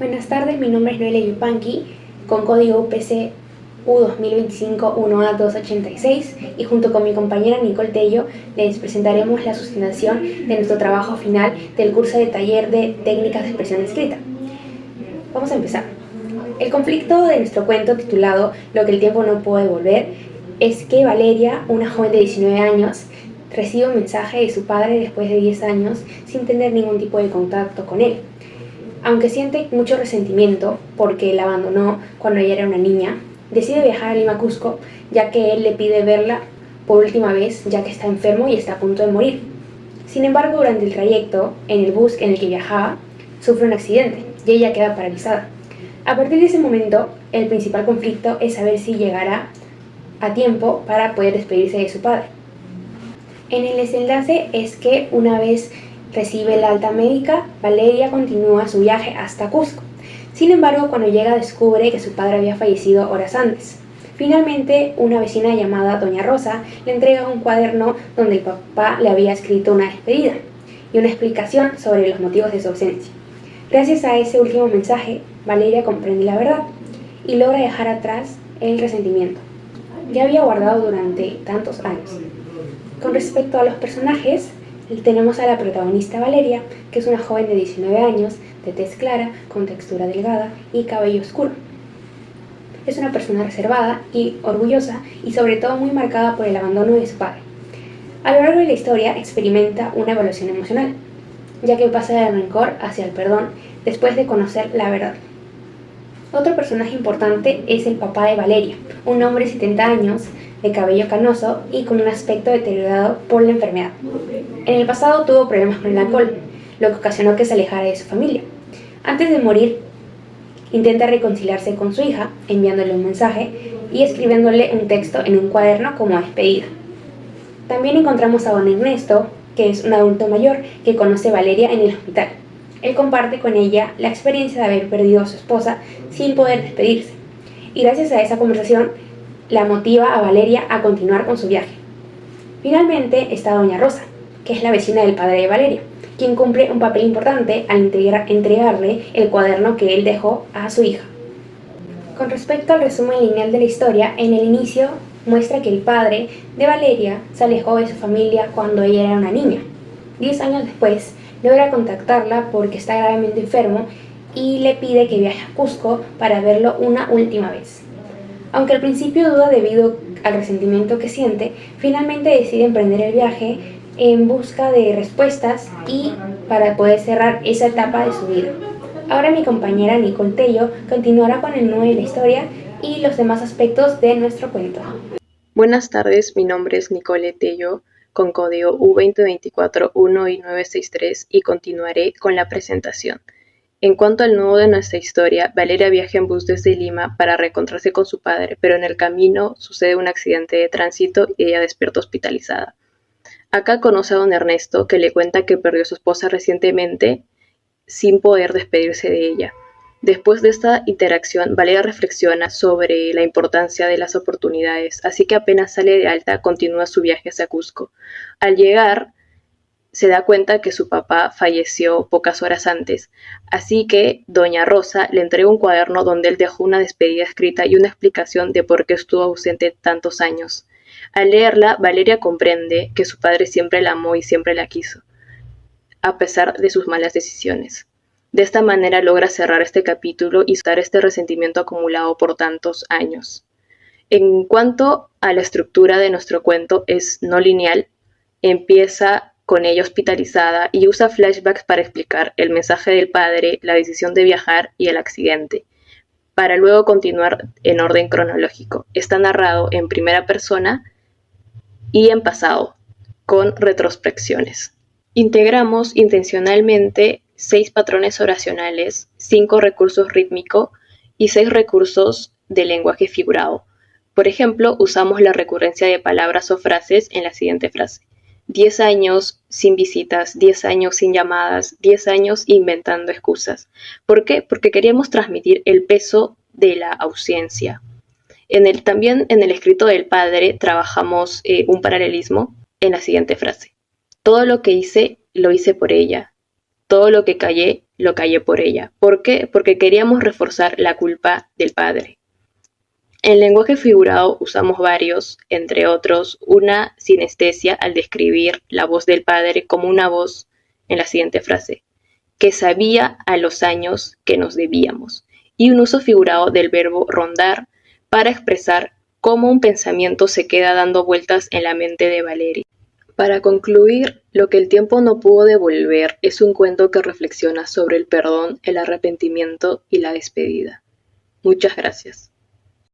Buenas tardes, mi nombre es Noelia Yupanqui, con código UPC U2025-1A286 y junto con mi compañera Nicole Tello les presentaremos la sustentación de nuestro trabajo final del curso de taller de técnicas de expresión escrita. Vamos a empezar. El conflicto de nuestro cuento titulado Lo que el tiempo no puede devolver es que Valeria, una joven de 19 años, recibe un mensaje de su padre después de 10 años sin tener ningún tipo de contacto con él. Aunque siente mucho resentimiento porque la abandonó cuando ella era una niña, decide viajar a Lima, Cusco, ya que él le pide verla por última vez, ya que está enfermo y está a punto de morir. Sin embargo, durante el trayecto, en el bus en el que viajaba, sufre un accidente y ella queda paralizada. A partir de ese momento, el principal conflicto es saber si llegará a tiempo para poder despedirse de su padre. En el desenlace es que una vez recibe el alta médica, Valeria continúa su viaje hasta Cusco. Sin embargo, cuando llega descubre que su padre había fallecido horas antes. Finalmente, una vecina llamada Doña Rosa le entrega un cuaderno donde el papá le había escrito una despedida y una explicación sobre los motivos de su ausencia. Gracias a ese último mensaje, Valeria comprende la verdad y logra dejar atrás el resentimiento que había guardado durante tantos años. Con respecto a los personajes, tenemos a la protagonista Valeria, que es una joven de 19 años, de tez clara, con textura delgada y cabello oscuro. Es una persona reservada y orgullosa y sobre todo muy marcada por el abandono de su padre. A lo largo de la historia experimenta una evolución emocional, ya que pasa del rencor hacia el perdón después de conocer la verdad. Otro personaje importante es el papá de Valeria, un hombre de 70 años, de cabello canoso y con un aspecto deteriorado por la enfermedad. En el pasado tuvo problemas con el alcohol, lo que ocasionó que se alejara de su familia. Antes de morir, intenta reconciliarse con su hija, enviándole un mensaje y escribiéndole un texto en un cuaderno como despedida. También encontramos a don Ernesto, que es un adulto mayor que conoce a Valeria en el hospital. Él comparte con ella la experiencia de haber perdido a su esposa sin poder despedirse, y gracias a esa conversación la motiva a Valeria a continuar con su viaje. Finalmente está Doña Rosa, que es la vecina del padre de Valeria, quien cumple un papel importante al entregarle el cuaderno que él dejó a su hija. Con respecto al resumen lineal de la historia, en el inicio muestra que el padre de Valeria se alejó de su familia cuando ella era una niña. 10 años después, logra contactarla porque está gravemente enfermo y le pide que viaje a Cusco para verlo una última vez. Aunque al principio duda debido al resentimiento que siente, finalmente decide emprender el viaje en busca de respuestas y para poder cerrar esa etapa de su vida. Ahora mi compañera Nicole Tello continuará con el nudo de la historia y los demás aspectos de nuestro cuento. Buenas tardes, mi nombre es Nicole Tello, con código U2024-1I963 y continuaré con la presentación. En cuanto al nudo de nuestra historia, Valeria viaja en bus desde Lima para reencontrarse con su padre, pero en el camino sucede un accidente de tránsito y ella despierta hospitalizada. Acá conoce a don Ernesto, que le cuenta que perdió a su esposa recientemente sin poder despedirse de ella. Después de esta interacción, Valeria reflexiona sobre la importancia de las oportunidades, así que apenas sale de alta continúa su viaje hacia Cusco. Al llegar, se da cuenta que su papá falleció pocas horas antes, así que doña Rosa le entrega un cuaderno donde él dejó una despedida escrita y una explicación de por qué estuvo ausente tantos años. Al leerla, Valeria comprende que su padre siempre la amó y siempre la quiso, a pesar de sus malas decisiones. De esta manera logra cerrar este capítulo y soltar este resentimiento acumulado por tantos años. En cuanto a la estructura de nuestro cuento, es no lineal, empieza con ella hospitalizada y usa flashbacks para explicar el mensaje del padre, la decisión de viajar y el accidente, para luego continuar en orden cronológico. Está narrado en primera persona y en pasado, con retrospecciones. Integramos intencionalmente 6 patrones oracionales, 5 recursos rítmicos y 6 recursos de lenguaje figurado. Por ejemplo, usamos la recurrencia de palabras o frases en la siguiente frase. 10 años sin visitas, 10 años sin llamadas, 10 años inventando excusas. ¿Por qué? Porque queríamos transmitir el peso de la ausencia. También en el escrito del padre trabajamos un paralelismo en la siguiente frase. Todo lo que hice, lo hice por ella. Todo lo que callé, lo callé por ella. ¿Por qué? Porque queríamos reforzar la culpa del padre. En lenguaje figurado usamos varios, entre otros, una sinestesia al describir la voz del padre como una voz en la siguiente frase, que sabía a los años que nos debíamos, y un uso figurado del verbo rondar para expresar cómo un pensamiento se queda dando vueltas en la mente de Valeria. Para concluir, lo que el tiempo no pudo devolver es un cuento que reflexiona sobre el perdón, el arrepentimiento y la despedida. Muchas gracias.